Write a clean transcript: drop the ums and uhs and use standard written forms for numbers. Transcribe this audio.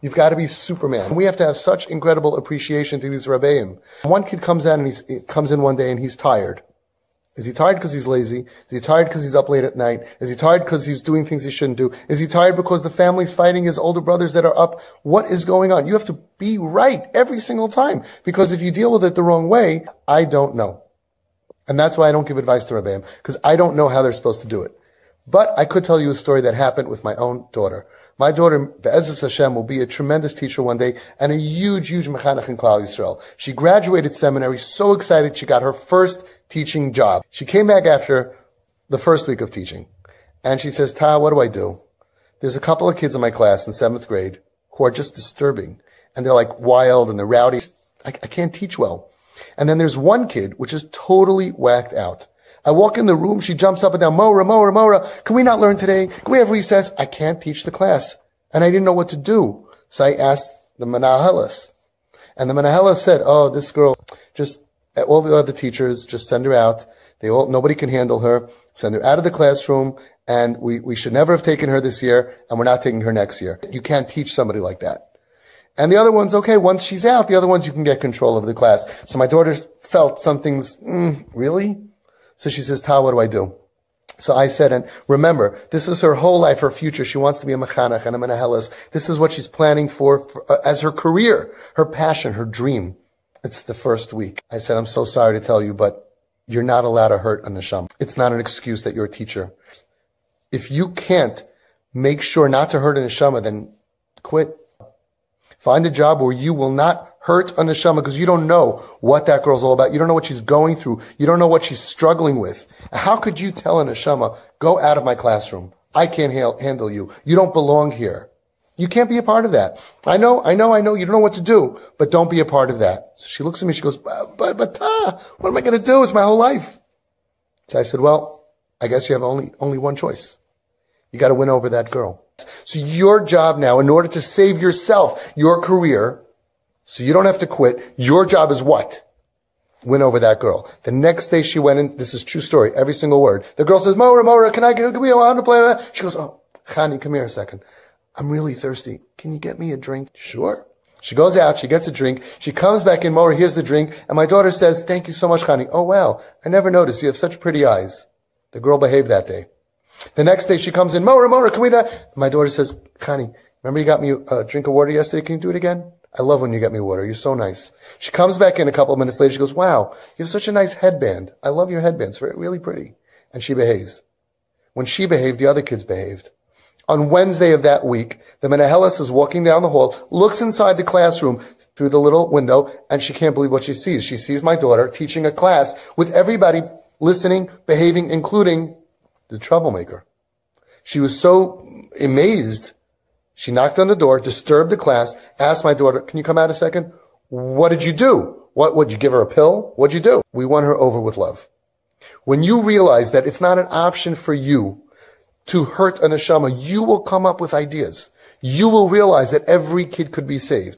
You've got to be Superman. We have to have such incredible appreciation to these Rabbeim. One kid comes in one day and he's tired. Is he tired because he's lazy? Is he tired because he's up late at night? Is he tired because he's doing things he shouldn't do? Is he tired because the family's fighting his older brothers that are up? What is going on? You have to be right every single time. Because if you deal with it the wrong way, I don't know. And that's why I don't give advice to Rabbeim, because I don't know how they're supposed to do it. But I could tell you a story that happened with my own daughter. My daughter, Be'ezus Hashem, will be a tremendous teacher one day and a huge mechanech in Klal Yisrael. She graduated seminary, so excited she got her first teaching job. She came back after the first week of teaching, and she says, Ta, what do I do? There's a couple of kids in my class in 7th grade who are just disturbing, and they're like wild and they're rowdy. I can't teach well. And then there's one kid which is totally whacked out. I walk in the room, she jumps up and down, Mora, can we not learn today? Can we have recess? I can't teach the class. And I didn't know what to do. So I asked the Menahelis. And the Menahelis said, oh, this girl, just all the other teachers, just send her out. Nobody can handle her. Send her out of the classroom. And we should never have taken her this year, and we're not taking her next year. You can't teach somebody like that. And the other ones, okay, once she's out, the other ones you can get control of the class. So my daughter felt something's, really? So she says, Ta, what do I do? So I said, and remember, this is her whole life, her future. She wants to be a mechanech and a menahelis. This is what she's planning for as her career, her passion, her dream. It's the first week. I said, I'm so sorry to tell you, but you're not allowed to hurt a neshama. It's not an excuse that you're a teacher. If you can't make sure not to hurt a neshama, then quit. Find a job where you will not hurt a neshama, because you don't know what that girl's all about. You don't know what she's going through. You don't know what she's struggling with. How could you tell a neshama, go out of my classroom? I can't handle you. You don't belong here. You can't be a part of that. I know. You don't know what to do, but don't be a part of that. So she looks at me, she goes, but what am I going to do? It's my whole life. So I said, well, I guess you have only one choice. You got to win over that girl. So your job now, in order to save yourself, your career, so you don't have to quit, your job is what? Win over that girl. The next day she went in, this is true story, every single word. The girl says, Mora, can we allow to play that? She goes, oh, Chani, come here a second. I'm really thirsty. Can you get me a drink? Sure. She goes out, she gets a drink, she comes back in, Mora, here's the drink, and my daughter says, thank you so much, Chani. Oh wow, I never noticed, you have such pretty eyes. The girl behaved that day. The next day she comes in, Mora, can we not? My daughter says, Chani, remember you got me a drink of water yesterday? Can you do it again? I love when you get me water. You're so nice. She comes back in a couple of minutes later. She goes, wow, you have such a nice headband. I love your headband. It's really pretty. And she behaves. When she behaved, the other kids behaved. On Wednesday of that week, the Menahelis is walking down the hall, looks inside the classroom through the little window, and she can't believe what she sees. She sees my daughter teaching a class with everybody listening, behaving, including the troublemaker. She was so amazed. She knocked on the door, disturbed the class, asked my daughter, can you come out a second? What did you do? Would you give her a pill? What'd you do? We won her over with love. When you realize that it's not an option for you to hurt a neshama, you will come up with ideas. You will realize that every kid could be saved.